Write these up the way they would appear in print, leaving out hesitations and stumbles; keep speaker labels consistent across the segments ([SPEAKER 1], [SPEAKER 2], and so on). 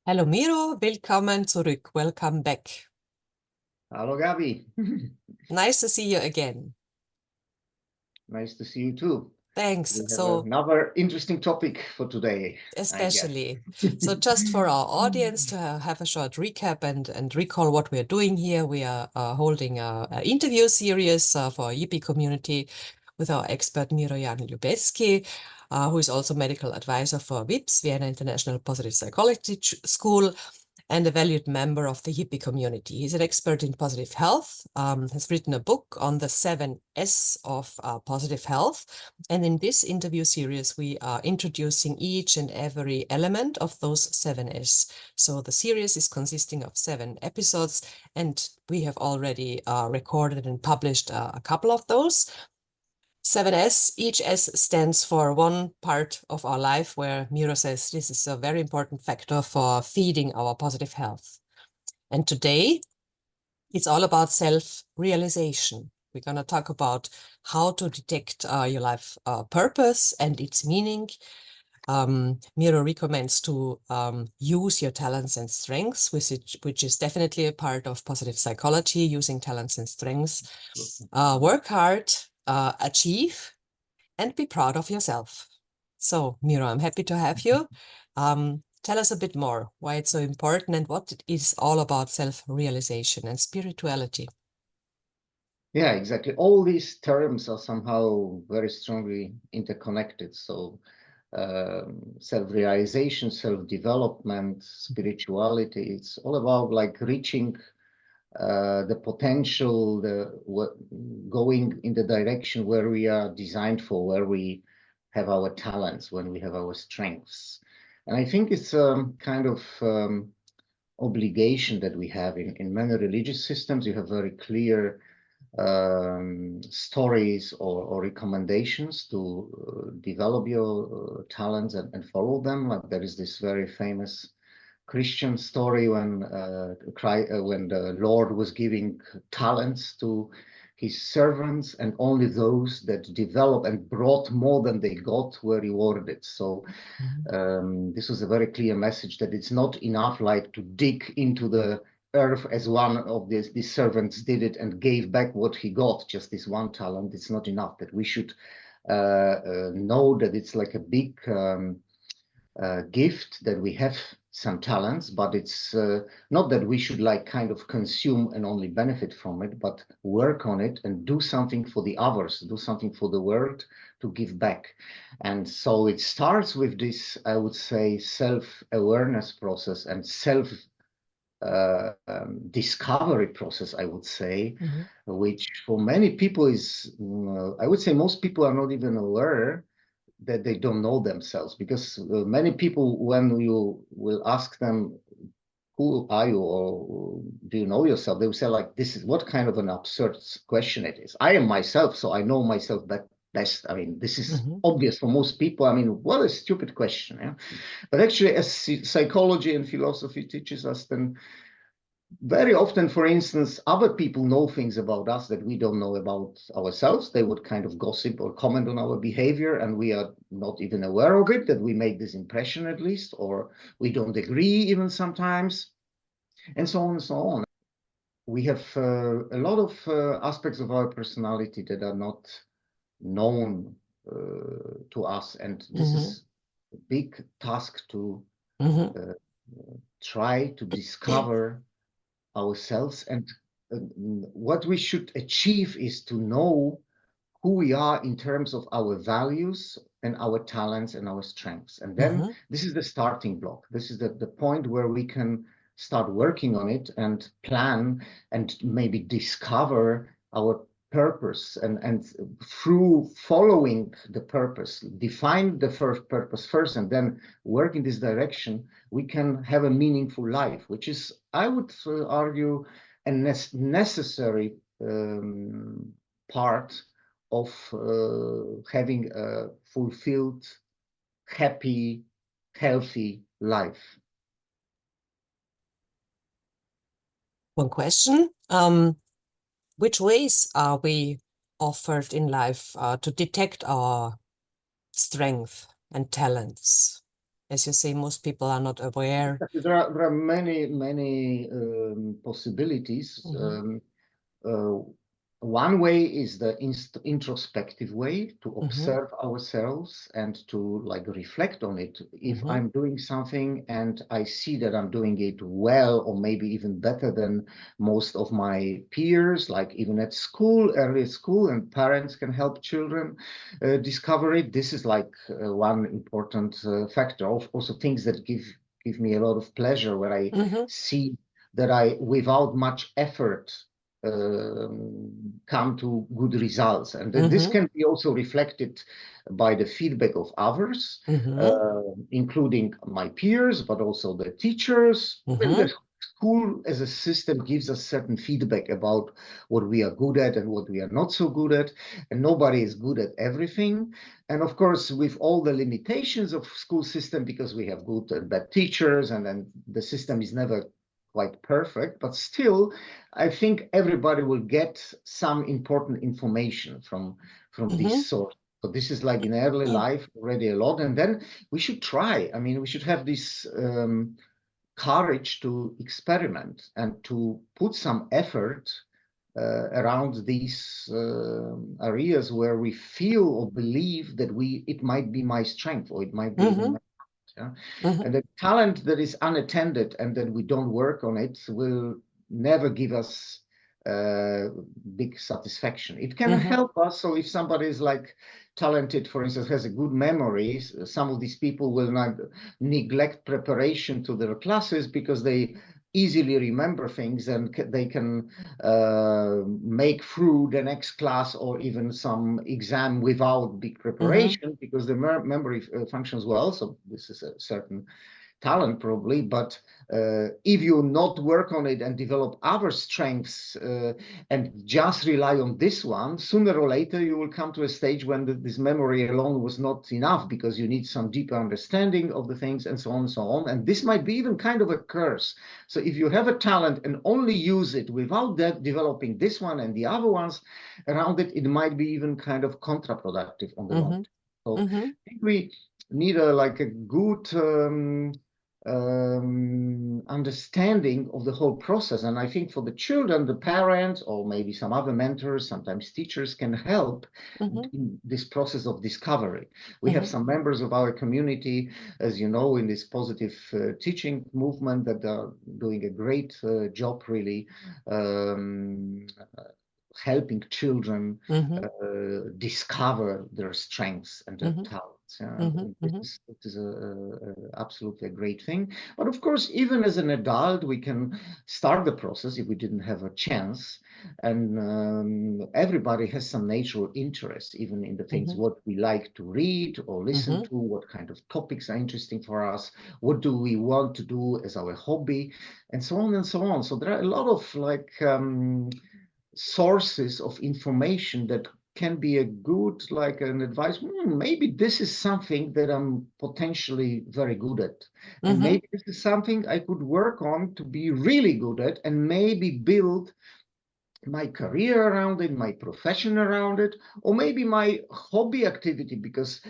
[SPEAKER 1] Hallo Miro, willkommen zurück. Welcome back.
[SPEAKER 2] Hello, Gabi.
[SPEAKER 1] Nice to see you again.
[SPEAKER 2] Nice to see you too.
[SPEAKER 1] Thanks.
[SPEAKER 2] We have
[SPEAKER 1] So,
[SPEAKER 2] another interesting topic for today, I guess.
[SPEAKER 1] especially, so just for our audience to have a short recap and recall what we're doing here, we are holding a interview series for our Yippie community with our expert Miro Lubetzky, who is also medical advisor for WIPS, Vienna International Positive Psychology School, and a valued member of the hippie community. He's an expert in positive health, has written a book on the 7S of positive health. And in this interview series, we are introducing each and every element of those 7S. So the series is consisting of 7 episodes, and we have already recorded and published a couple of those. 7S, each S stands for one part of our life where Miro says this is a very important factor for feeding our positive health. And today, it's all about self-realization. We're going to talk about how to detect your life purpose and its meaning. Miro recommends to use your talents and strengths, which is definitely a part of positive psychology, using talents and strengths. Work hard, achieve, and be proud of yourself. So, Miro, I'm happy to have you. Tell us a bit more why it's so important and what it is all about self-realization and spirituality.
[SPEAKER 2] Yeah, exactly. All these terms are somehow very strongly interconnected. So, self-realization, self-development, spirituality, it's all about like reaching the potential, going in the direction where we are designed for, where we have our talents, when we have our strengths. And I think it's a kind of obligation that we have in many religious systems. You have very clear stories or recommendations to develop your talents and follow them. Like there is this very famous Christian story when the Lord was giving talents to his servants, and only those that developed and brought more than they got were rewarded. So this was a very clear message that it's not enough like to dig into the earth as one of these servants did it and gave back what he got, just this one talent. It's not enough, that we should know that it's like a big gift, that we have some talents, but it's not that we should like kind of consume and only benefit from it, but work on it and do something for the others, do something for the world, to give back. And so it starts with this, I would say, self-awareness process and self discovery process, I would say, which for many people is, I would say most people are not even aware that they don't know themselves, because many people, when you will ask them, who are you, or do you know yourself, they will say like, this is what kind of an absurd question it is. I am myself, so I know myself best. I mean, this is obvious for most people. I mean, what a stupid question. Yeah? But actually, as psychology and philosophy teaches us, then very often, for instance, other people know things about us that we don't know about ourselves. They would kind of gossip or comment on our behavior, and we are not even aware of it, that we make this impression at least, or we don't agree even sometimes, and so on and so on. We have a lot of aspects of our personality that are not known to us, and this is a big task to try to discover ourselves. And what we should achieve is to know who we are in terms of our values and our talents and our strengths. And then this is the starting block. This is the point where we can start working on it and plan and maybe discover our purpose, and through following the purpose, define the first purpose first, and then work in this direction, we can have a meaningful life, which is, I would argue, a necessary part of having a fulfilled, happy, healthy life.
[SPEAKER 1] One question. Which ways are we offered in life to detect our strength and talents? as you say, most people are not aware.
[SPEAKER 2] There are many possibilities. Uh, One way is the introspective way to observe ourselves and to like reflect on it. If I'm doing something and I see that I'm doing it well, or maybe even better than most of my peers, like even at school, early school, and parents can help children discover it. This is like one important factor. Also, things that give me a lot of pleasure when I see that I, without much effort, come to good results. And this can be also reflected by the feedback of others, including my peers, but also the teachers. And the school as a system gives us certain feedback about what we are good at and what we are not so good at. And nobody is good at everything. And of course, with all the limitations of school system, because we have good and bad teachers, and then the system is never quite perfect, but still, I think everybody will get some important information from this source. So this is like in early life already a lot, and then we should try. I mean, we should have this courage to experiment and to put some effort around these areas where we feel or believe that it might be my strength, or it might be even my yeah? And the talent that is unattended and that we don't work on it will never give us big satisfaction. It can help us. So if somebody is like talented, for instance, has a good memory, some of these people will not neglect preparation to their classes because they easily remember things, and they can make through the next class or even some exam without big preparation because the memory functions well. So this is a certain talent probably, but if you not work on it and develop other strengths and just rely on this one, sooner or later you will come to a stage when this memory alone was not enough, because you need some deeper understanding of the things, and so on and so on. And this might be even kind of a curse. So if you have a talent and only use it without that developing this one and the other ones around it, it might be even kind of counterproductive on the long term. So I think we need a good understanding of the whole process. And I think for the children, the parents, or maybe some other mentors, sometimes teachers, can help in this process of discovery. We have some members of our community, as you know, in this positive teaching movement that are doing a great job, really, helping children discover their strengths and their talents. This is absolutely a great thing. But of course, even as an adult, we can start the process if we didn't have a chance. And everybody has some natural interest, even in the things what we like to read or listen to, what kind of topics are interesting for us, what do we want to do as our hobby, and so on and so on. So there are a lot of sources of information that can be a good, like an advice. Maybe this is something that I'm potentially very good at. And maybe this is something I could work on to be really good at, and maybe build my career around it, my profession around it, or maybe my hobby activity, because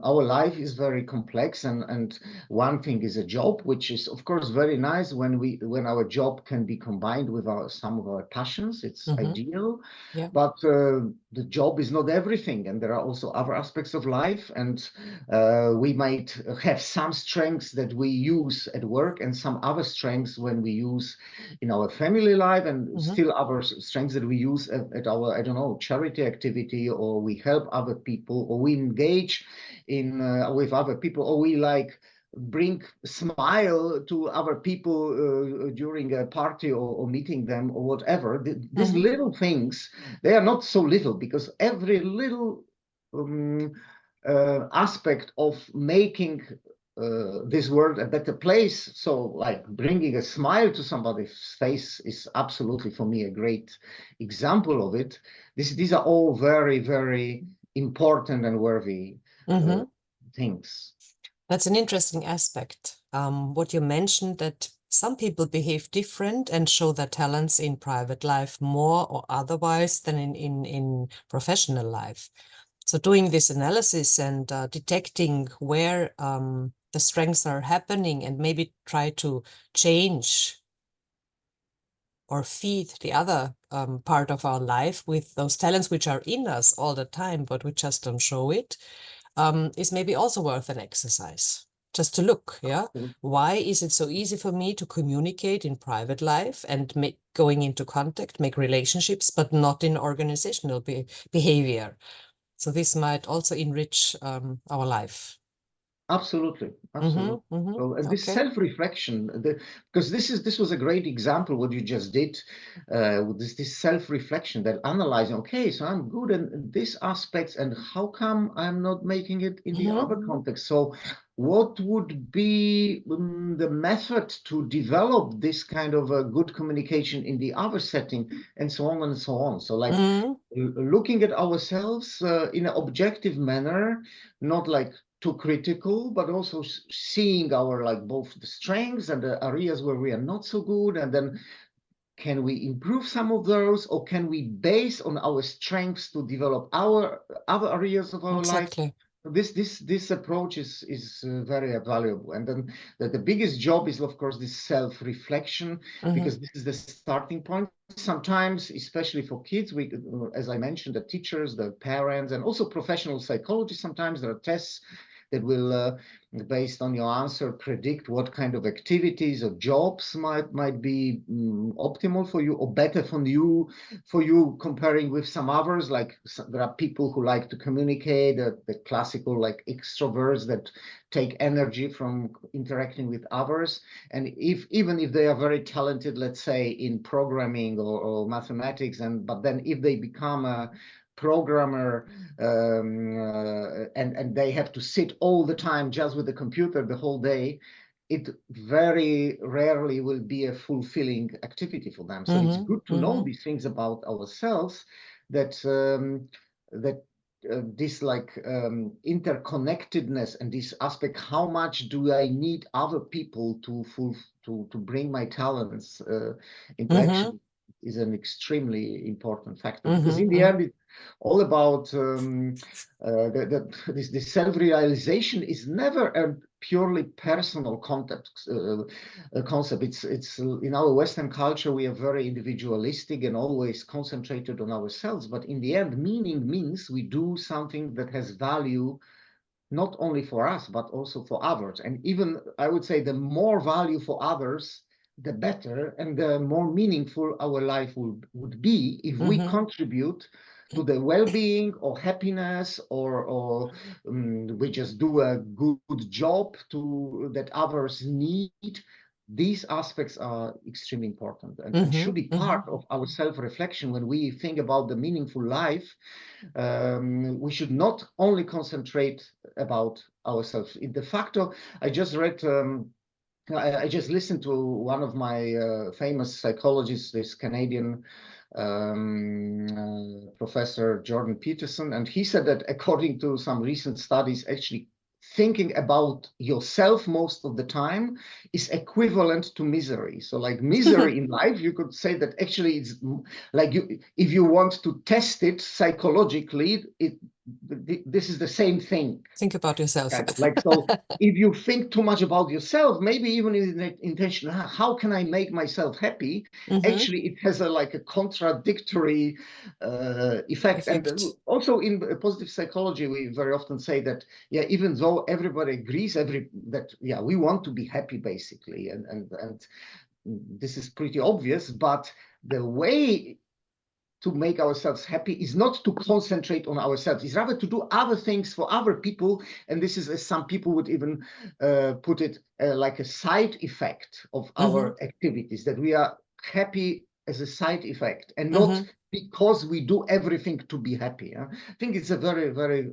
[SPEAKER 2] our life is very complex, and one thing is a job, which is of course very nice when our job can be combined with some of our passions. It's ideal. But the job is not everything, and there are also other aspects of life, and we might have some strengths that we use at work and some other strengths when we use in our family life, and still other strengths that we use at our, I don't know, charity activity, or we help other people, or we engage in with other people, or we bring smile to other people during a party, or meeting them, or whatever. These little things, they are not so little, because every little aspect of making this world a better place, so like bringing a smile to somebody's face, is absolutely for me a great example of it. These are all very, very important and worthy things.
[SPEAKER 1] That's an interesting aspect. What you mentioned, that some people behave different and show their talents in private life more or otherwise than in professional life. So doing this analysis and detecting where the strengths are happening, and maybe try to change or feed the other part of our life with those talents which are in us all the time, but we just don't show it, is maybe also worth an exercise. Just to look, yeah. Why is it so easy for me to communicate in private life and going into contact, make relationships, but not in organizational behavior? So this might also enrich our life.
[SPEAKER 2] Absolutely, absolutely. So, and this
[SPEAKER 1] Okay.
[SPEAKER 2] self-reflection, because this was a great example what you just did, with this self-reflection, that analyzing, okay, so I'm good in this aspects, and how come I'm not making it in the other context? So, what would be the method to develop this kind of a good communication in the other setting, and so on and so on? So, like looking at ourselves in an objective manner, not like too critical, but also seeing our like both the strengths and the areas where we are not so good, and then can we improve some of those, or can we base on our strengths to develop our other areas of our life?
[SPEAKER 1] Exactly.
[SPEAKER 2] This approach is very valuable, and then the biggest job is of course this self-reflection, because this is the starting point. Sometimes, especially for kids, we, as I mentioned, the teachers, the parents, and also professional psychologists, sometimes there are tests that will, based on your answer, predict what kind of activities or jobs might be optimal for you or better for you comparing with some others. Like there are people who like to communicate, the classical like extroverts that take energy from interacting with others, and even if they are very talented, let's say in programming or mathematics, but then if they become a programmer, and they have to sit all the time just with the computer the whole day, it very rarely will be a fulfilling activity for them. So it's good to know these things about ourselves, that this like interconnectedness and this aspect, how much do I need other people to bring my talents into action, is an extremely important factor, because in the end it's all about this self-realization is never a purely personal concept. It's in our Western culture we are very individualistic and always concentrated on ourselves, but in the end meaning means we do something that has value not only for us but also for others, and even I would say the more value for others, the better, and the more meaningful our life would be if we contribute to the well-being or happiness, or we just do a good job that others need. These aspects are extremely important, and should be part of our self-reflection when we think about the meaningful life. We should not only concentrate about ourselves. In de facto, I just read, I just listened to one of my famous psychologists, this Canadian professor Jordan Peterson, and he said that according to some recent studies, actually thinking about yourself most of the time is equivalent to misery. So like misery in life, you could say that actually it's like if you want to test it psychologically, this is the same thing.
[SPEAKER 1] Think about yourself.
[SPEAKER 2] Kind of like, so if you think too much about yourself, maybe even in the intention, how can I make myself happy? Actually, it has like a contradictory effect. And also in positive psychology, we very often say that, yeah, even though everybody agrees that, yeah, we want to be happy basically, and this is pretty obvious, but the way to make ourselves happy is not to concentrate on ourselves, it's rather to do other things for other people. And this is, as some people would even put it, like a side effect of our activities, that we are happy as a side effect and not because we do everything to be happy. I think it's a very, very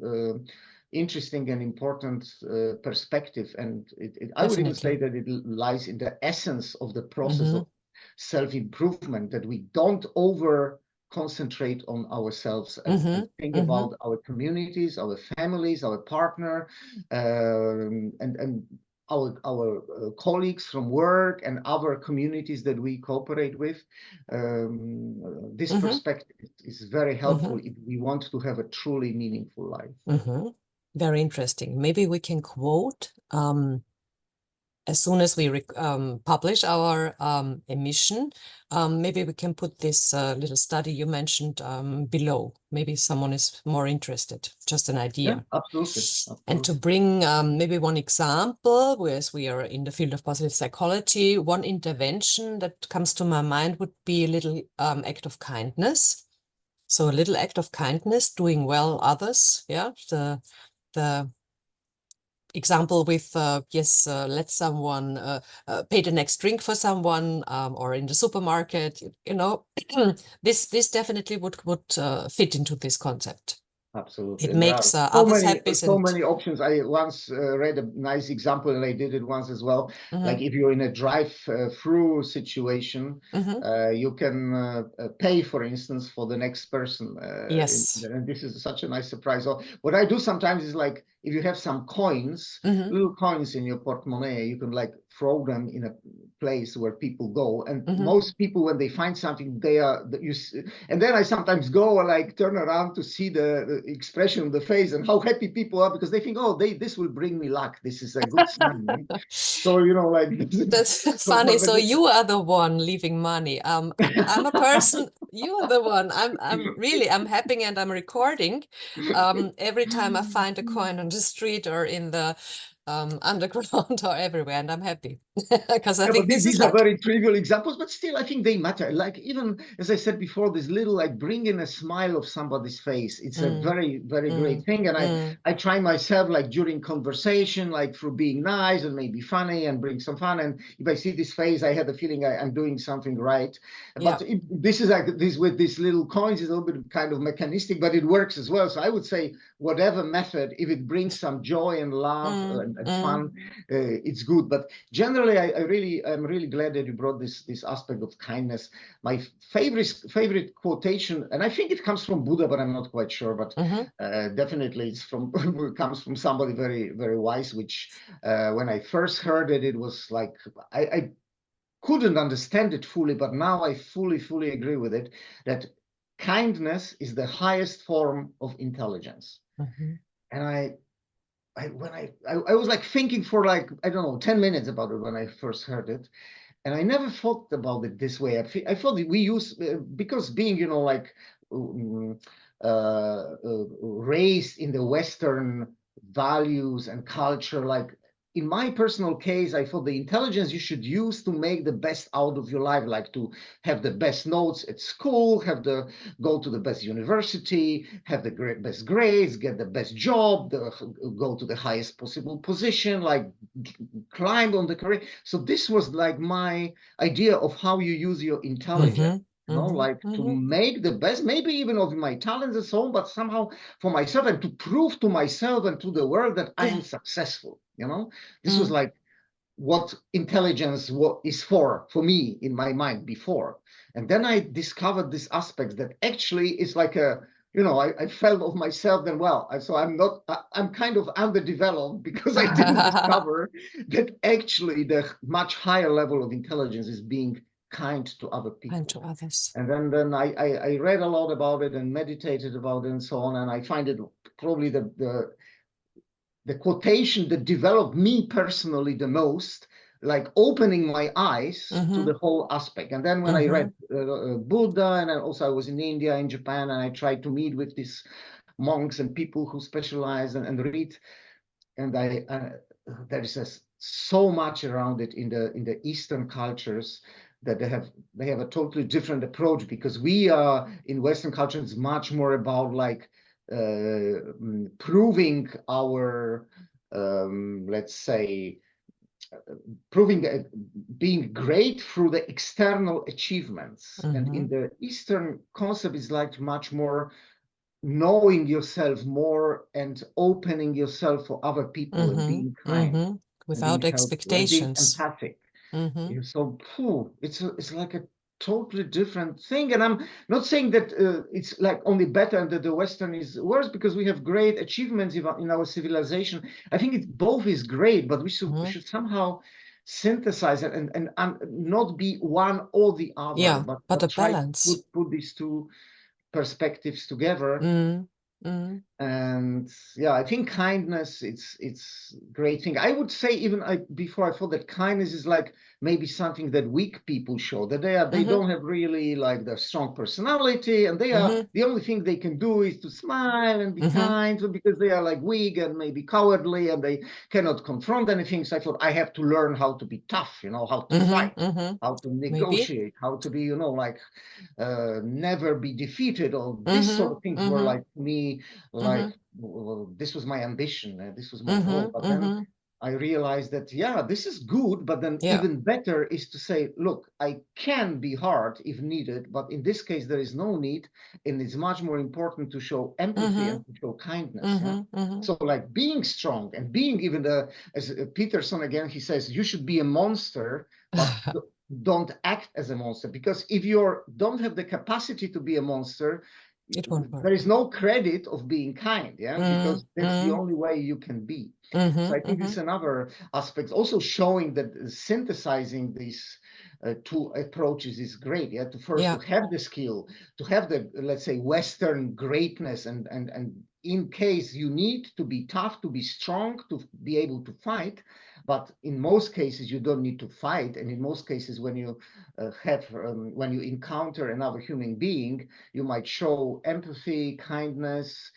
[SPEAKER 2] interesting and important perspective. And I would even say that it lies in the essence of the process of self-improvement, that we don't concentrate on ourselves and think about our communities, our families, our partner, and our colleagues from work and other communities that we cooperate with. This perspective is very helpful if we want to have a truly meaningful life.
[SPEAKER 1] Very interesting. Maybe we can quote as soon as we publish our emission, maybe we can put this little study you mentioned below. Maybe someone is more interested, just an idea.
[SPEAKER 2] Yeah, absolutely.
[SPEAKER 1] And to bring maybe one example, whereas we are in the field of positive psychology, one intervention that comes to my mind would be a little act of kindness. So a little act of kindness, doing well others, yeah, the example with yes, let someone pay the next drink for someone, or in the supermarket, you know, this definitely would fit into this concept.
[SPEAKER 2] Absolutely.
[SPEAKER 1] It
[SPEAKER 2] And there are
[SPEAKER 1] makes others happy.
[SPEAKER 2] so many options. I once read a nice example, and I did it once as well. Like if you're in a drive-through situation, you can pay, for instance, for the next person.
[SPEAKER 1] Yes.
[SPEAKER 2] And this is such a nice surprise. Or what I do sometimes is like, if you have some coins, little coins in your portemonnaie, you can like throw them in a place where people go. And most people, when they find something, and then I sometimes go and like turn around to see the expression of the face and how happy people are, because they think, oh, this will bring me luck. This is a good sign. So, you know, like
[SPEAKER 1] that's funny. So you are the one leaving money. I'm a person, you are the one. I'm happy, and I'm recording every time I find a coin on the street or in the underground or everywhere, and I'm happy because I think
[SPEAKER 2] but
[SPEAKER 1] this is
[SPEAKER 2] these are
[SPEAKER 1] luck.
[SPEAKER 2] very trivial examples, but still, I think they matter. Like, even as I said before, this little like bringing a smile of somebody's face, it's a very, very great thing. And I try myself, like during conversation, like through being nice and maybe funny and bring some fun. And if I see this face, I have the feeling I'm doing something right. But this is like this with these little coins is a little bit kind of mechanistic, but it works as well. So I would say whatever method, if it brings some joy and love and fun, it's good. But generally, I'm really glad that you brought this aspect of kindness. My favorite quotation, and I think it comes from Buddha, but I'm not quite sure. But definitely, it's from it comes from somebody very, very wise. Which when I first heard it, it was like I couldn't understand it fully, but now I fully agree with it. That kindness is the highest form of intelligence. And I was like thinking for like, I don't know, 10 minutes about it when I first heard it. And I never thought about it this way. I thought that we use, because being, you know, like raised in the Western values and culture, like in my personal case, I thought the intelligence you should use to make the best out of your life, like to have the best notes at school, go to the best university, have the best grades, get the best job, go to the highest possible position, like climb on the career. So this was like my idea of how you use your intelligence. Like to make the best, maybe even of my talents and so on, but somehow for myself and to prove to myself and to the world that I am successful. This was like what intelligence is for me in my mind before. And then I discovered this aspect that actually is like I felt of myself then, so I'm kind of underdeveloped because I didn't discover that actually the much higher level of intelligence is being kind to other people.
[SPEAKER 1] Kind to others.
[SPEAKER 2] And then I read a lot about it and meditated about it and so on. And I find it probably the quotation that developed me personally the most, like opening my eyes to the whole aspect. And then when I read Buddha, and I was in India, in Japan, and I tried to meet with these monks and people who specialize and read, and there is so much around it in the Eastern cultures that they have a totally different approach, because we are in Western culture, it's much more about like proving our let's say proving being great through the external achievements. And in the Eastern concept is like much more knowing yourself more and opening yourself for other people and being kind
[SPEAKER 1] without
[SPEAKER 2] and being helpful and being
[SPEAKER 1] expectations.
[SPEAKER 2] empathic. So it's like a totally different thing. And I'm not saying that it's like only better and that the Western is worse, because we have great achievements in our civilization. I think both is great, but we should somehow synthesize it and not be one or the other,
[SPEAKER 1] Yeah, but a
[SPEAKER 2] try
[SPEAKER 1] balance.
[SPEAKER 2] to put these two perspectives together.
[SPEAKER 1] mm,
[SPEAKER 2] And yeah, I think kindness, it's great thing. I would say, even before, I thought that kindness is like maybe something that weak people show, that they
[SPEAKER 1] mm-hmm,
[SPEAKER 2] don't have really like the strong personality, and they are
[SPEAKER 1] mm-hmm,
[SPEAKER 2] the only thing they can do is to smile and be
[SPEAKER 1] mm-hmm,
[SPEAKER 2] kind, so because they are like weak and maybe cowardly, and they cannot confront anything. So I thought I have to learn how to be tough, how to
[SPEAKER 1] mm-hmm,
[SPEAKER 2] fight,
[SPEAKER 1] mm-hmm.
[SPEAKER 2] how to
[SPEAKER 1] Maybe.
[SPEAKER 2] negotiate, how to be, like never be defeated. All these sort
[SPEAKER 1] Mm-hmm,
[SPEAKER 2] of things were
[SPEAKER 1] mm-hmm,
[SPEAKER 2] like me,
[SPEAKER 1] mm-hmm,
[SPEAKER 2] like, well, this was my ambition, this was my goal.
[SPEAKER 1] mm-hmm,
[SPEAKER 2] But then
[SPEAKER 1] mm-hmm.
[SPEAKER 2] I realized that, yeah, this is good, but then
[SPEAKER 1] Yeah.
[SPEAKER 2] even better is to say, look, I can be hard if needed, but in this case, there is no need. And it's much more important to show empathy
[SPEAKER 1] Mm-hmm,
[SPEAKER 2] and to show kindness. Yeah.
[SPEAKER 1] mm-hmm, mm-hmm,
[SPEAKER 2] So, like being strong and being even as Peterson again, he says, you should be a monster, but don't act as a monster, because if you don't have the capacity to be a monster,
[SPEAKER 1] it won't
[SPEAKER 2] there
[SPEAKER 1] work.
[SPEAKER 2] is no credit of being kind, yeah, because that's the
[SPEAKER 1] Mm-hmm,
[SPEAKER 2] only way you can be. So I
[SPEAKER 1] mm-hmm,
[SPEAKER 2] think
[SPEAKER 1] mm-hmm.
[SPEAKER 2] it's another aspect, also showing that synthesizing these two approaches is great. Yeah, to first to
[SPEAKER 1] Yeah.
[SPEAKER 2] have the skill, to have the, let's say, Western greatness, and in case you need to be tough, to be strong, to be able to fight. But in most cases, you don't need to fight, and in most cases, when you when you encounter another human being, you might show empathy, kindness,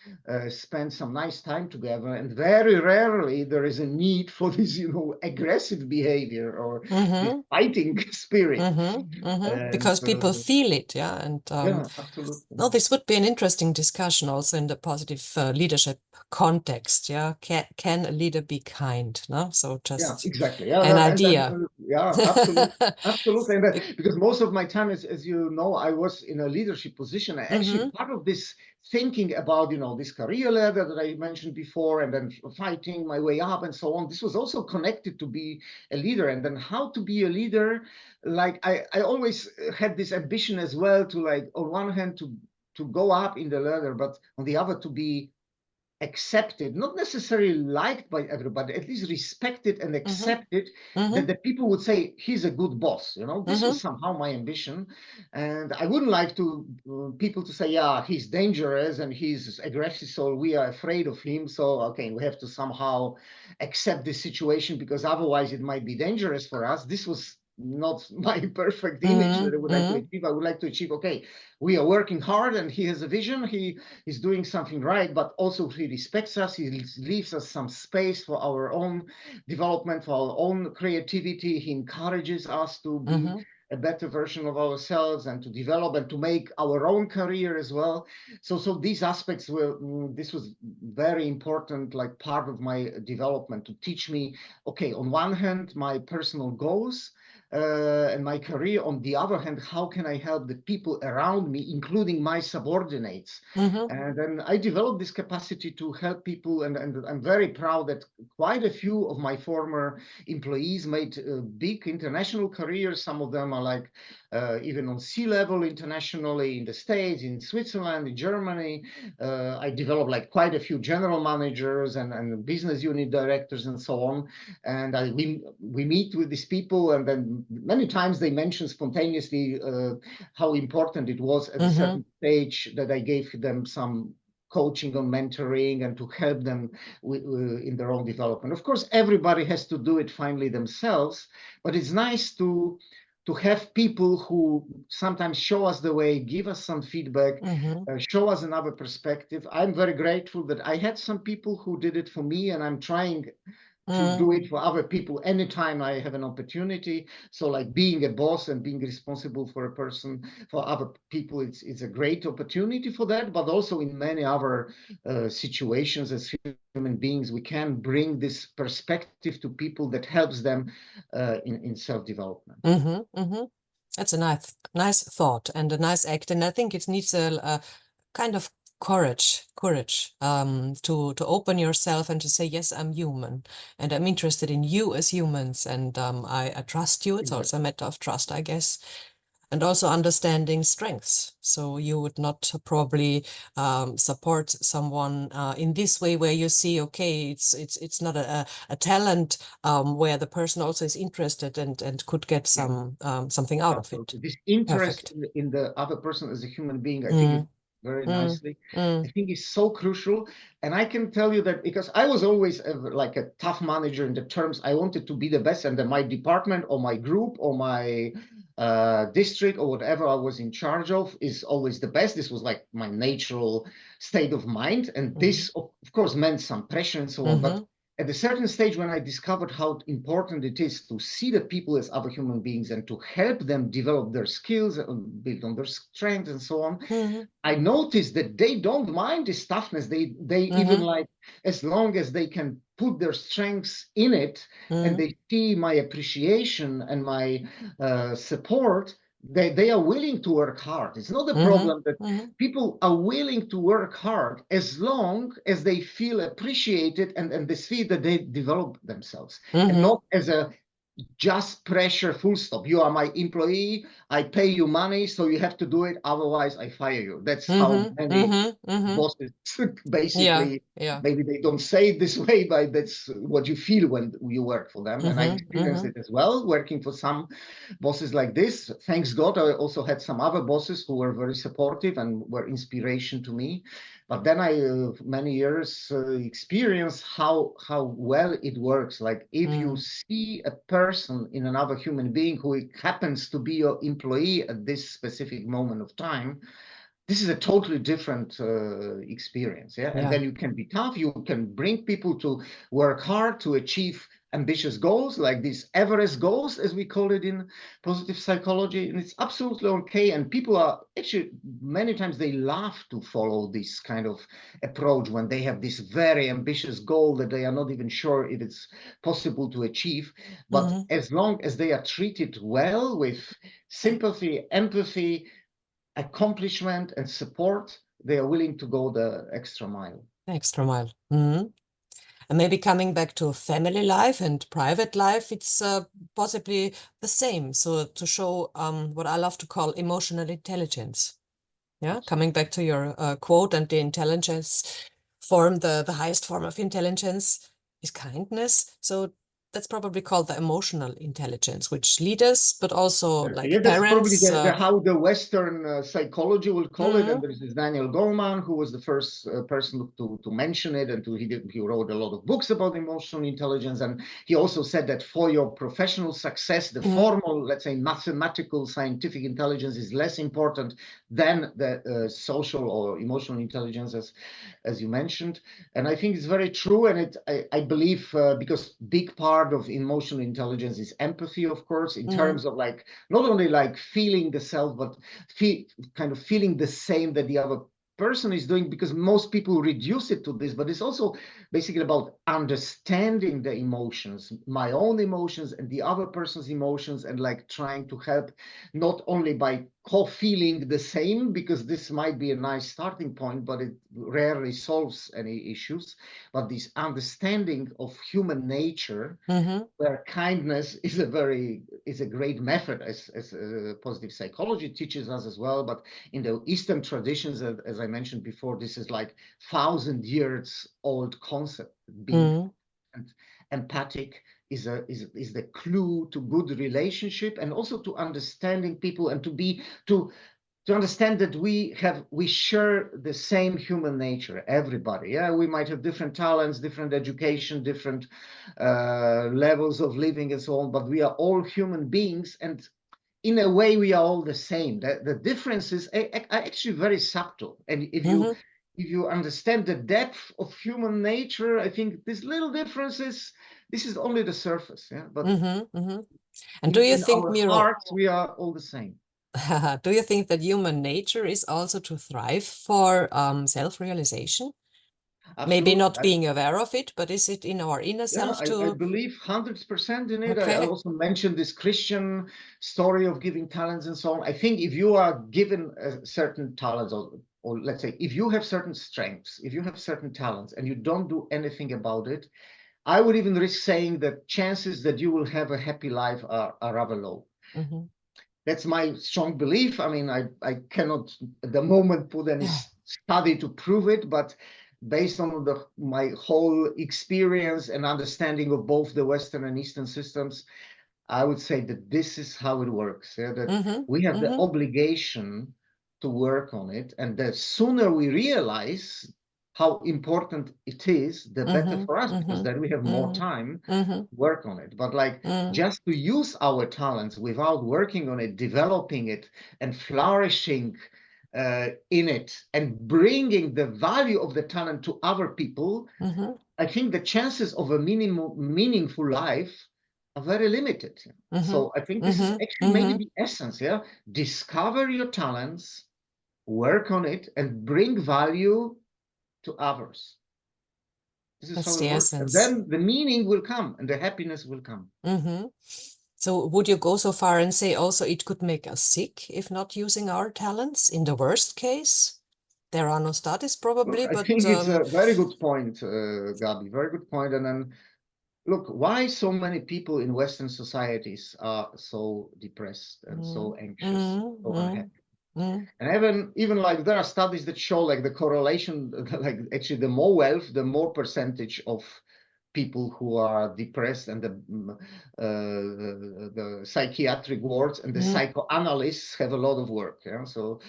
[SPEAKER 2] spend some nice time together, and very rarely there is a need for this, aggressive behavior or this
[SPEAKER 1] Mm-hmm,
[SPEAKER 2] fighting spirit.
[SPEAKER 1] mm-hmm, mm-hmm.
[SPEAKER 2] And
[SPEAKER 1] Because people feel it, yeah. And
[SPEAKER 2] yeah, absolutely.
[SPEAKER 1] no, this would be an interesting discussion also in the positive leadership context, yeah. Can a leader be kind? No, so
[SPEAKER 2] Yeah,
[SPEAKER 1] just
[SPEAKER 2] exactly. Yeah,
[SPEAKER 1] an
[SPEAKER 2] and then
[SPEAKER 1] idea.
[SPEAKER 2] yeah, absolutely, absolutely. And
[SPEAKER 1] Be-
[SPEAKER 2] because most of my time, as you know, I was in a leadership position. Actually,
[SPEAKER 1] mm-hmm,
[SPEAKER 2] part of this thinking about this career ladder that I mentioned before, and then fighting my way up and so on. This was also connected to be a leader, and then how to be a leader. Like I always had this ambition as well to, like, on one hand to go up in the ladder, but on the other to be accepted, not necessarily liked by everybody, at least respected and
[SPEAKER 1] mm-hmm,
[SPEAKER 2] accepted,
[SPEAKER 1] mm-hmm,
[SPEAKER 2] that the people would say he's a good boss. This
[SPEAKER 1] mm-hmm,
[SPEAKER 2] was somehow my ambition, and I wouldn't like to people to say, yeah, he's dangerous and he's aggressive, so we are afraid of him. So okay, we have to somehow accept this situation because otherwise it might be dangerous for us. This was not my perfect image that I would like to
[SPEAKER 1] mm-hmm,
[SPEAKER 2] achieve. I would like to achieve, okay, we are working hard and he has a vision. He's doing something right, but also he respects us. He leaves us some space for our own development, for our own creativity. He encourages us to be
[SPEAKER 1] mm-hmm,
[SPEAKER 2] a better version of ourselves and to develop and to make our own career as well. So these aspects were, this was very important, like part of my development, to teach me, okay, on one hand, my personal goals, and my career. On the other hand, how can I help the people around me, including my subordinates?
[SPEAKER 1] mm-hmm,
[SPEAKER 2] And then I developed this capacity to help people, and I'm very proud that quite a few of my former employees made big international careers. Some of them are like even on C-level internationally in the States, in Switzerland, in Germany. I developed like quite a few general managers and business unit directors and so on. And we meet with these people, and then many times they mention spontaneously how important it was at a
[SPEAKER 1] mm-hmm,
[SPEAKER 2] certain stage that I gave them some coaching on mentoring and to help them in their own development. Of course, everybody has to do it finally themselves, but it's nice to have people who sometimes show us the way, give us some feedback,
[SPEAKER 1] mm-hmm,
[SPEAKER 2] show us another perspective. I'm very grateful that I had some people who did it for me, and I'm trying to
[SPEAKER 1] mm-hmm,
[SPEAKER 2] do it for other people anytime I have an opportunity. So like being a boss and being responsible for a person, for other people, it's a great opportunity for that, but also in many other situations as human beings, we can bring this perspective to people that helps them in self-development.
[SPEAKER 1] mm-hmm, mm-hmm. That's a nice thought and a nice act, and I think it needs a kind of courage to open yourself and to say, yes, I'm human, and I'm interested in you as humans, and I trust you. It's also a
[SPEAKER 2] Exactly.
[SPEAKER 1] matter of trust, I guess, and also understanding strengths. So you would not probably support someone in this way where you see, okay, it's not a talent where the person also is interested and could get
[SPEAKER 2] Yeah.
[SPEAKER 1] something out of it.
[SPEAKER 2] Absolutely. This interest
[SPEAKER 1] Perfect.
[SPEAKER 2] in the other person as a human being, I think
[SPEAKER 1] Mm,
[SPEAKER 2] very
[SPEAKER 1] Mm,
[SPEAKER 2] nicely. I
[SPEAKER 1] mm,
[SPEAKER 2] think is so crucial. And I can tell you that because I was always like a tough manager in the terms I wanted to be the best, and then my department or my group or my district or whatever I was in charge of is always the best. This was like my natural state of mind. And
[SPEAKER 1] mm,
[SPEAKER 2] this, of course, meant some pressure and so on. But
[SPEAKER 1] mm,
[SPEAKER 2] at a certain stage, when I discovered how important it is to see the people as other human beings and to help them develop their skills, build on their strengths and so on,
[SPEAKER 1] mm,
[SPEAKER 2] I noticed that they don't mind this toughness. They even
[SPEAKER 1] mm,
[SPEAKER 2] like, as long as they can put their strengths in it and
[SPEAKER 1] mm,
[SPEAKER 2] they see my appreciation and my support, they are willing to work hard. It's not a
[SPEAKER 1] mm,
[SPEAKER 2] problem that
[SPEAKER 1] mm,
[SPEAKER 2] people are willing to work hard as long as they feel appreciated and they see that they develop themselves, and
[SPEAKER 1] mm,
[SPEAKER 2] not as a just pressure, full stop. You are my employee. I pay you money, so you have to do it. Otherwise, I fire you. That's how
[SPEAKER 1] mm,
[SPEAKER 2] many
[SPEAKER 1] mm, mm.
[SPEAKER 2] bosses
[SPEAKER 1] Yeah,
[SPEAKER 2] basically,
[SPEAKER 1] yeah.
[SPEAKER 2] maybe they don't say it this way, but that's what you feel when you work for them. And I
[SPEAKER 1] Mm,
[SPEAKER 2] experienced
[SPEAKER 1] mm,
[SPEAKER 2] it as well, working for some bosses like this. Thanks God, I also had some other bosses who were very supportive and were inspiration to me. But then I, many years, experienced how well it works. Like if you
[SPEAKER 1] mm,
[SPEAKER 2] see a person in another human being who happens to be your employee at this specific moment of time, this is a totally different experience. Yeah. And
[SPEAKER 1] yeah.
[SPEAKER 2] then you can be tough, you can bring people to work hard to achieve ambitious goals, like these Everest goals, as we call it in positive psychology. And it's absolutely okay. And people are actually, many times they laugh to follow this kind of approach when they have this very ambitious goal that they are not even sure if it's possible to achieve. But
[SPEAKER 1] Mm,
[SPEAKER 2] as long as they are treated well with sympathy, empathy, accomplishment and support, they are willing to go the extra mile.
[SPEAKER 1] extra mile. Mm. And maybe coming back to family life and private life, it's possibly the same. So to show what I love to call emotional intelligence. Yeah, coming
[SPEAKER 2] Absolutely.
[SPEAKER 1] back to your quote, and the intelligence form, the highest form of intelligence is kindness. So that's probably called the emotional intelligence, which leaders, but also
[SPEAKER 2] Yeah,
[SPEAKER 1] like
[SPEAKER 2] that's probably
[SPEAKER 1] parents.
[SPEAKER 2] how the Western psychology will call it. And
[SPEAKER 1] Mm,
[SPEAKER 2] there is this Daniel Goleman, who was the first person to mention it, and he wrote a lot of books about emotional intelligence. And he also said that for your professional success, the
[SPEAKER 1] mm,
[SPEAKER 2] formal, let's say, mathematical, scientific intelligence is less important than the social or emotional intelligence, as you mentioned. And I think it's very true. And I believe, because big part of emotional intelligence is empathy, of course, in
[SPEAKER 1] mm,
[SPEAKER 2] terms of like not only like feeling the self, but kind of feeling the same that the other person is doing, because most people reduce it to this, but it's also basically about understanding the emotions, my own emotions and the other person's emotions, and like trying to help not only by co-feeling the same, because this might be a nice starting point, but it rarely solves any issues, but this understanding of human nature,
[SPEAKER 1] mm,
[SPEAKER 2] where kindness is a great method, as positive psychology teaches us as well. But in the Eastern traditions, as I mentioned before, this is like 1,000 years old concept. Being
[SPEAKER 1] mm,
[SPEAKER 2] empathic is the clue to good relationship, and also to understanding people, and to understand that we share the same human nature, everybody. Yeah, we might have different talents, different education, different levels of living and so on, but we are all human beings, and in a way we are all the same. The differences are actually very subtle, and
[SPEAKER 1] mm,
[SPEAKER 2] if you understand the depth of human nature, I think these little differences, this is only the surface. Yeah, but
[SPEAKER 1] mm, mm. And do you
[SPEAKER 2] in
[SPEAKER 1] think,
[SPEAKER 2] our
[SPEAKER 1] Miro,
[SPEAKER 2] hearts we are all the same.
[SPEAKER 1] do you think that human nature is also to thrive for self-realization? Maybe
[SPEAKER 2] Absolutely.
[SPEAKER 1] not being aware of it, but is it in our inner
[SPEAKER 2] Yeah,
[SPEAKER 1] self
[SPEAKER 2] I
[SPEAKER 1] to,
[SPEAKER 2] believe 100% in it. I
[SPEAKER 1] okay.
[SPEAKER 2] also mentioned this Christian story of giving talents and so on. I think if you are given certain talents, or let's say, if you have certain strengths, if you have certain talents and you don't do anything about it, I would even risk saying that chances that you will have a happy life are rather low.
[SPEAKER 1] Mhm.
[SPEAKER 2] That's my strong belief. I mean, I cannot at the moment put any study to prove it, but based on my whole experience and understanding of both the Western and Eastern systems, I would say that this is how it works. Yeah? That
[SPEAKER 1] Mhm,
[SPEAKER 2] we have the
[SPEAKER 1] mhm,
[SPEAKER 2] obligation to work on it. And the sooner we realize how important it is, the better for us, because then we have more time to work on it. But like just to use our talents without working on it, developing it, and flourishing in it, and bringing the value of the talent to other people, I think the chances of a meaningful life are very limited. So I think this is actually maybe the essence. Yeah, discover your talents, work on it, and bring value to others. This is
[SPEAKER 1] That's
[SPEAKER 2] how
[SPEAKER 1] the
[SPEAKER 2] it works, and
[SPEAKER 1] essence.
[SPEAKER 2] then the meaning will come and the happiness will come.
[SPEAKER 1] So would you go so far and say also it could make us sick if not using our talents in the worst case? There are no studies
[SPEAKER 2] Look,
[SPEAKER 1] probably,
[SPEAKER 2] I
[SPEAKER 1] but
[SPEAKER 2] think it's a very good point, Gabi, very good point. And then look, why so many people in Western societies are so depressed and so anxious, so unhappy? And even like there are studies that show like the correlation, like actually the more wealth, the more percentage of people who are depressed, and the psychiatric wards and the psychoanalysts have a lot of work. Yeah? So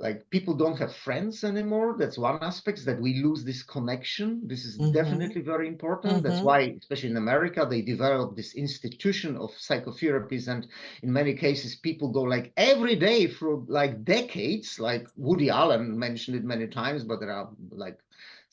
[SPEAKER 2] like people don't have friends anymore. That's one aspect, that we lose this connection. This is definitely very important. That's why, especially in America, they developed this institution of psychotherapies, and in many cases people go like every day for like decades. Like Woody Allen mentioned it many times, but there are like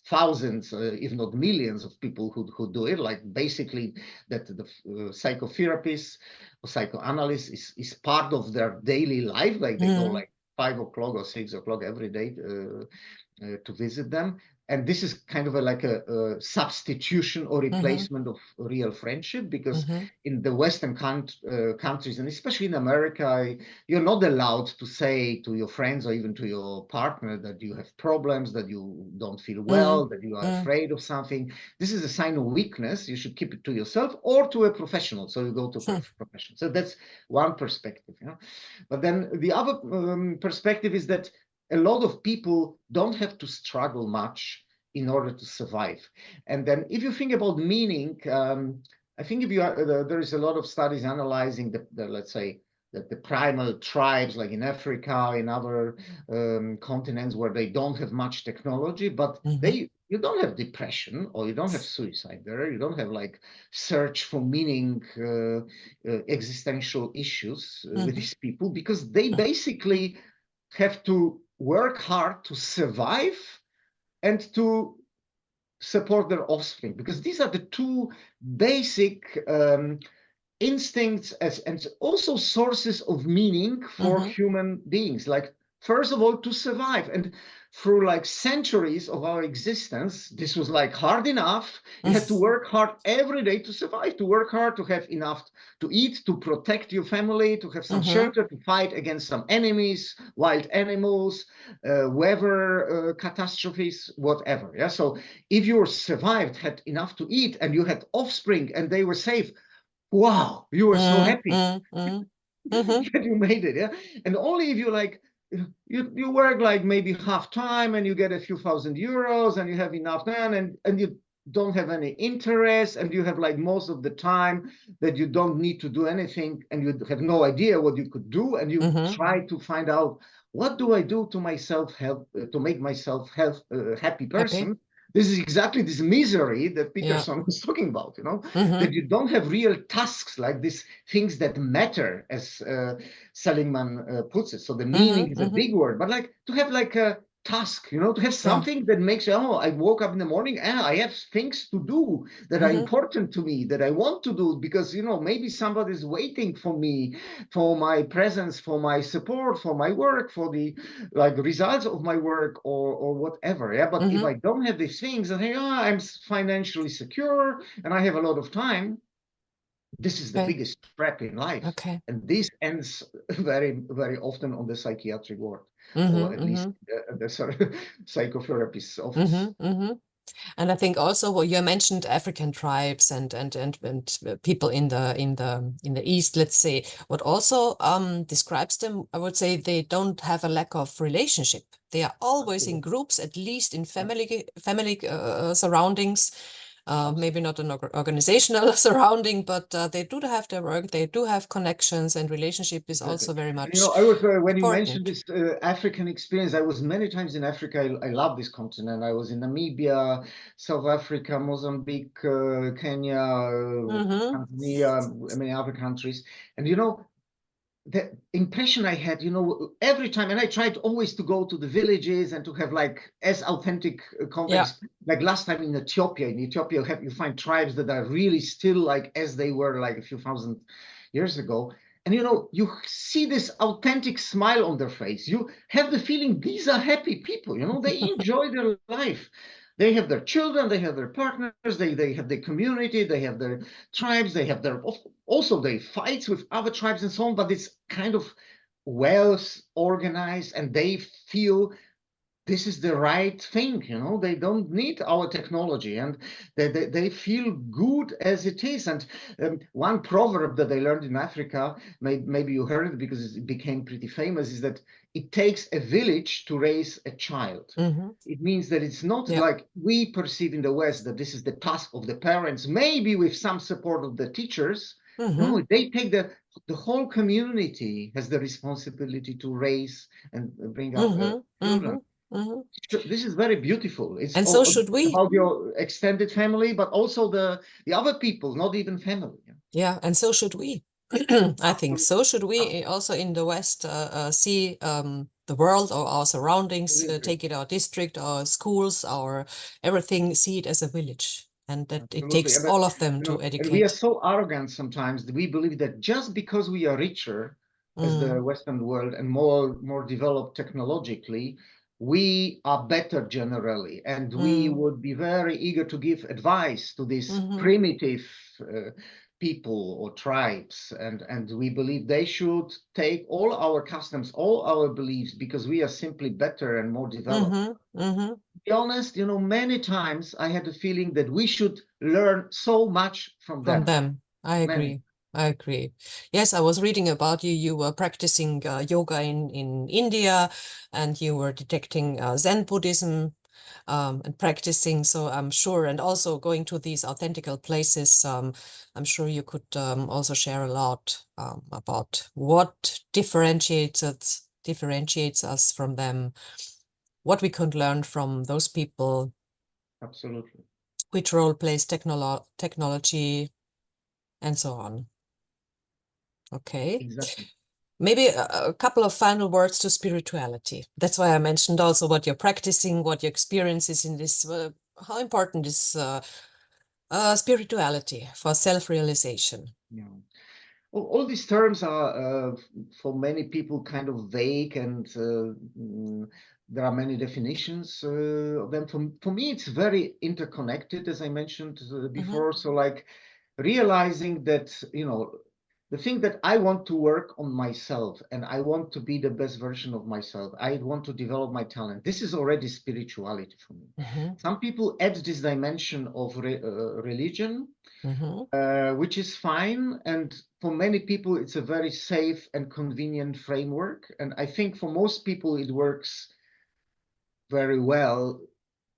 [SPEAKER 2] thousands, if not millions of people who do it. Like basically that the psychotherapist or psychoanalyst is part of their daily life. Like they go like 5 o'clock or 6 o'clock every day to visit them. And this is kind of like a substitution or replacement of real friendship, because in the Western countries, and especially in America, you're not allowed to say to your friends or even to your partner that you have problems, that you don't feel well, that you are afraid of something. This is a sign of weakness. You should keep it to yourself or to a professional. So you go to a professional. So that's one perspective. You know? But then the other perspective is that a lot of people don't have to struggle much in order to survive. And then if you think about meaning, I think if you are, there is a lot of studies analyzing let's say, that the primal tribes, like in Africa, in other continents where they don't have much technology, but you don't have depression, or you don't have suicide there. You don't have like search for meaning, existential issues with these people, because they basically have to work hard to survive and to support their offspring, because these are the two basic instincts and also sources of meaning for human beings. Like, first of all, to survive. And through like centuries of our existence, this was like hard enough. You had to work hard every day to survive, to work hard, to have enough to eat, to protect your family, to have some shelter, to fight against some enemies, wild animals, weather catastrophes, whatever. Yeah. So if you survived, had enough to eat, and you had offspring and they were safe, wow, you were so happy that you made it. Yeah. And only if you like, you work like maybe half time and you get a few €1,000 and you have enough then, and you don't have any interest, and you have like most of the time that you don't need to do anything, and you have no idea what you could do, and you try to find out, what do I do to myself help to make myself happy person. This is exactly this misery that Peterson was talking about, you know, that you don't have real tasks, like these things that matter, as Seligman puts it. So the meaning is a big word, but like to have like a task, you know, to have something that makes you, oh, I woke up in the morning and I have things to do that are important to me, that I want to do, because, you know, maybe somebody's waiting for me, for my presence, for my support, for my work, for the like results of my work, or whatever. Yeah. But if I don't have these things, and I'm financially secure and I have a lot of time, this is the biggest trap in life. And this ends very, very often on the psychiatric ward, or at least the psychotherapist's office.
[SPEAKER 1] And I think also what you mentioned, African tribes and people in the East, let's say, what also describes them, I would say they don't have a lack of relationship. They are always in groups, at least in family surroundings. maybe not an organizational surrounding, but they do have their work, they do have connections, and relationship is
[SPEAKER 2] Exactly.
[SPEAKER 1] also very
[SPEAKER 2] And,
[SPEAKER 1] much
[SPEAKER 2] I was when you mentioned
[SPEAKER 1] important.
[SPEAKER 2] this African experience, I was many times in Africa. I love this continent. I was in Namibia, South Africa, Mozambique, Kenya,
[SPEAKER 1] Mm-hmm.
[SPEAKER 2] Tanzania, many other countries. And the impression I had, every time, and I tried always to go to the villages and to have like as authentic
[SPEAKER 1] Yeah.
[SPEAKER 2] context. Like last time in Ethiopia, you find tribes that are really still like as they were like a few thousand years ago. And you see this authentic smile on their face. You have the feeling these are happy people, they enjoy their life. They have their children, they have their partners, they have their community, they have their tribes, they have their also they fight with other tribes and so on, but it's kind of well organized and they feel this is the right thing. They don't need our technology and they feel good as it is. And one proverb that I learned in Africa, maybe you heard it because it became pretty famous, is that it takes a village to raise a child.
[SPEAKER 1] Mm-hmm.
[SPEAKER 2] It means that it's not
[SPEAKER 1] Yeah.
[SPEAKER 2] like we perceive in the West that this is the task of the parents, maybe with some support of the teachers.
[SPEAKER 1] Mm-hmm.
[SPEAKER 2] No, they take the whole community has the responsibility to raise and bring up
[SPEAKER 1] Mm-hmm. Mm-hmm.
[SPEAKER 2] children.
[SPEAKER 1] Mm-hmm.
[SPEAKER 2] This is very beautiful. It's
[SPEAKER 1] And so should we.
[SPEAKER 2] about your extended family, but also the other people, not even family.
[SPEAKER 1] Yeah, and so should we. I think
[SPEAKER 2] Absolutely.
[SPEAKER 1] so should we also in the West see the world or our surroundings,
[SPEAKER 2] Absolutely.
[SPEAKER 1] take it our district, our schools, our everything, see it as a village, and that it
[SPEAKER 2] Absolutely.
[SPEAKER 1] takes
[SPEAKER 2] And
[SPEAKER 1] all of them to
[SPEAKER 2] and we are
[SPEAKER 1] educate.
[SPEAKER 2] so arrogant sometimes that we believe that just because we are richer as the
[SPEAKER 1] Mm,
[SPEAKER 2] Western world and more developed technologically, we are better generally. And we
[SPEAKER 1] mm,
[SPEAKER 2] would be very eager to give advice to these
[SPEAKER 1] mm-hmm,
[SPEAKER 2] primitive people or tribes. And we believe they should take all our customs, all our beliefs, because we are simply better and more developed.
[SPEAKER 1] mm-hmm, mm-hmm.
[SPEAKER 2] Be honest, many times I had the feeling that we should learn so much from
[SPEAKER 1] From
[SPEAKER 2] them.
[SPEAKER 1] them. I
[SPEAKER 2] Many.
[SPEAKER 1] agree. I agree. Yes, I was reading about you. You were practicing yoga in India, and you were detecting Zen Buddhism and practicing. So I'm sure, and also going to these authentical places, I'm sure you could also share a lot about what differentiates us from them, what we could learn from those people,
[SPEAKER 2] Absolutely.
[SPEAKER 1] which role plays technology, and so on. Okay.
[SPEAKER 2] Exactly.
[SPEAKER 1] Maybe a couple of final words to spirituality. That's why I mentioned also what you're practicing, what your experience is in this. How important is spirituality for self-realization?
[SPEAKER 2] Yeah. All these terms are, for many people, kind of vague, and there are many definitions of them. For me, it's very interconnected, as I mentioned
[SPEAKER 1] Mm-hmm,
[SPEAKER 2] before. So, like realizing that, the thing that I want to work on myself and I want to be the best version of myself, I want to develop my talent. This is already spirituality for me.
[SPEAKER 1] mm-hmm,
[SPEAKER 2] Some people add this dimension of religion,
[SPEAKER 1] mm-hmm,
[SPEAKER 2] which is fine. And for many people, it's a very safe and convenient framework. And I think for most people, it works very well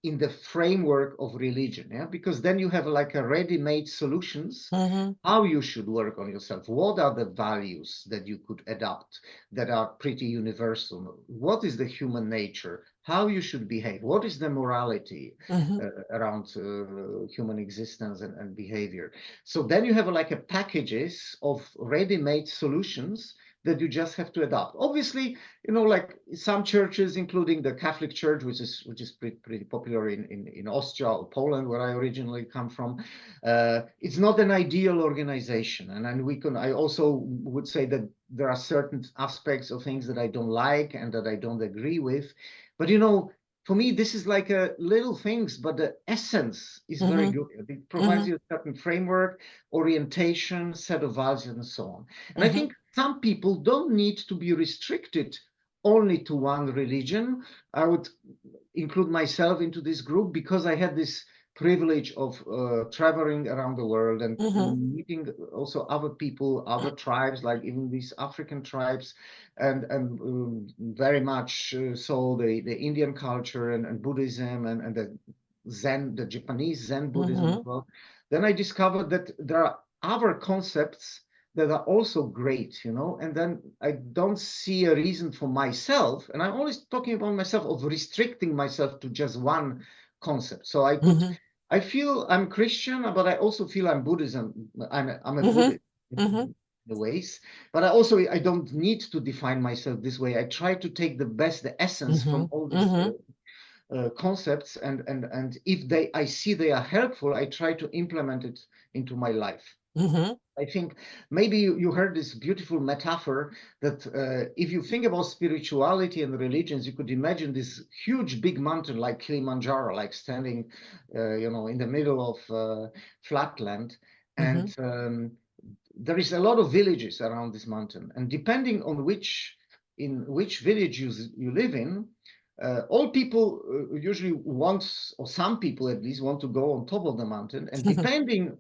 [SPEAKER 2] in the framework of religion, yeah, because then you have like a ready-made solutions
[SPEAKER 1] mm-hmm,
[SPEAKER 2] how you should work on yourself. What are the values that you could adopt that are pretty universal? What is the human nature? How you should behave? What is the morality
[SPEAKER 1] mm-hmm,
[SPEAKER 2] around human existence and behavior? So then you have like a packages of ready-made solutions that you just have to adopt. Obviously, like some churches, including the Catholic Church, which is pretty popular in Austria or Poland, where I originally come from. It's not an ideal organization, and I also would say that there are certain aspects of things that I don't like and that I don't agree with. But for me, this is like a little things, but the essence is very
[SPEAKER 1] mm-hmm,
[SPEAKER 2] good. It provides
[SPEAKER 1] mm-hmm,
[SPEAKER 2] you a certain framework, orientation, set of values, and so on. And I
[SPEAKER 1] mm-hmm,
[SPEAKER 2] think some people don't need to be restricted only to one religion. I would include myself into this group because I had this privilege of traveling around the world and
[SPEAKER 1] mm-hmm,
[SPEAKER 2] meeting also other people, other tribes, like even these African tribes, and very much so the Indian culture and Buddhism and the Zen, the Japanese Zen Buddhism as well, then I discovered that there are other concepts that are also great, you know, and then I don't see a reason for myself, and I'm always talking about myself, of restricting myself to just one concept. So I could, I feel I'm Christian, but I also feel I'm Buddhism. I'm a Buddhist in the ways, but I don't need to define myself this way. I try to take the essence from all these concepts, and if I see they are helpful, I try to implement it into my life. I think maybe you heard this beautiful metaphor that if you think about spirituality and religions, you could imagine this huge big mountain like Kilimanjaro, like standing, you know, in the middle of flatland, and there is a lot of villages around this mountain, and depending on which village you live in, all people usually want, or some people at least, want to go on top of the mountain, and depending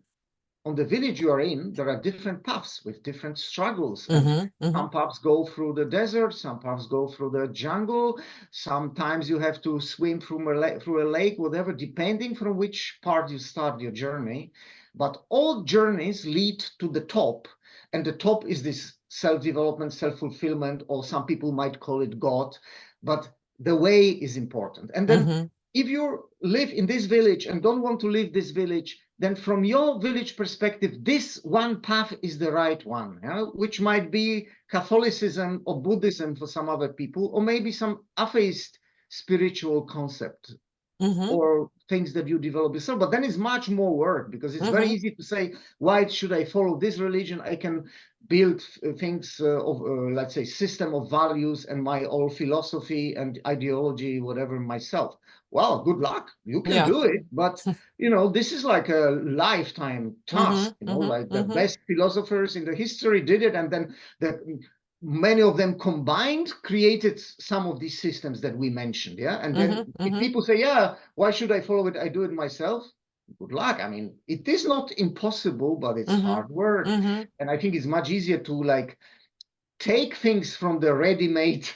[SPEAKER 2] on the village you are in, there are different paths with different struggles. And some paths go through the desert, some paths go through the jungle. Sometimes you have to swim through a lake, whatever, depending from which part you start your journey. But all journeys lead to the top. And the top is this self-development, self-fulfillment, or some people might call it God. But the way is important. And then if you live in this village and don't want to leave this village, then from your village perspective, this one path is the right one, which might be Catholicism or Buddhism for some other people, or maybe some atheist spiritual concept, or things that you develop yourself. But then it's much more work, because it's very easy to say, why should I follow this religion? I can build things of, let's say, system of values and my own philosophy and ideology, whatever, myself. Well, good luck. You can do it, but you know, this is like a lifetime task. You know, like the best philosophers in the history did it, and then many of them combined created some of these systems that we mentioned. Yeah, and then if people say, yeah, why should I follow it? I do it myself. Good luck. I mean, it is not impossible, but it's hard work. And I think it's much easier to like take things from the ready-made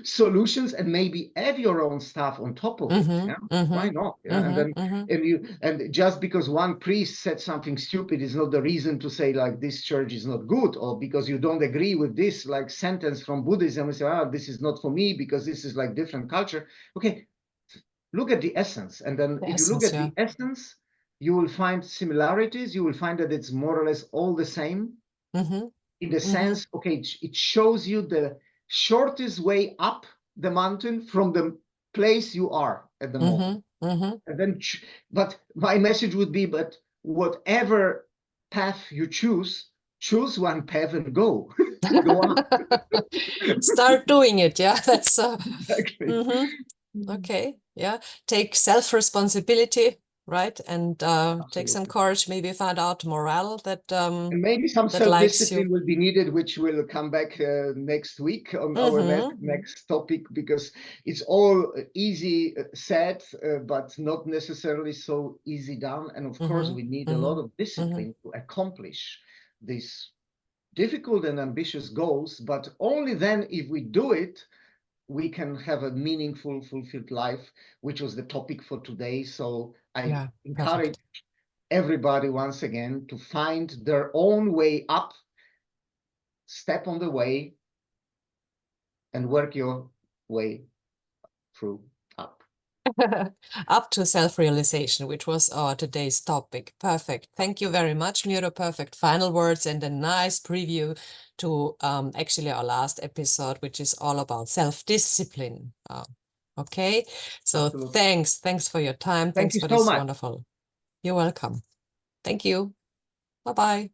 [SPEAKER 2] solutions and maybe add your own stuff on top of it. Yeah? Why not? Yeah? And then and just because one priest said something stupid is not the reason to say like this church is not good, or because you don't agree with this like sentence from Buddhism and say, this is not for me because this is like different culture. Okay, look at the essence, and then if you look at the essence, you will find similarities. You will find that it's more or less all the same. In the sense, okay, it shows you the shortest way up the mountain from the place you are at the moment. And then, but my message would be, but whatever path you choose one path and go. Go on.
[SPEAKER 1] Start doing it. Yeah, that's
[SPEAKER 2] exactly.
[SPEAKER 1] Okay. Yeah, take self-responsibility, right? And take some courage, maybe find out morale that
[SPEAKER 2] and maybe some self-discipline will be needed, which will come back next week on our next topic, because it's all easy said, but not necessarily so easy done. And of course, we need a lot of discipline to accomplish these difficult and ambitious goals. But only then, if we do it, we can have a meaningful, fulfilled life, which was the topic for today. So I encourage everybody once again to find their own way up, step on the way, and work your way through up.
[SPEAKER 1] Up to self-realization, which was our today's topic. Perfect. Thank you very much, Miro. Perfect final words and a nice preview to actually our last episode, which is all about self-discipline. Okay, so
[SPEAKER 2] Absolutely.
[SPEAKER 1] thanks for your time.
[SPEAKER 2] Thank
[SPEAKER 1] Thanks
[SPEAKER 2] you
[SPEAKER 1] for
[SPEAKER 2] so
[SPEAKER 1] this
[SPEAKER 2] much.
[SPEAKER 1] wonderful. You're welcome. Thank you. Bye-bye.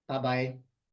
[SPEAKER 2] Bye-bye.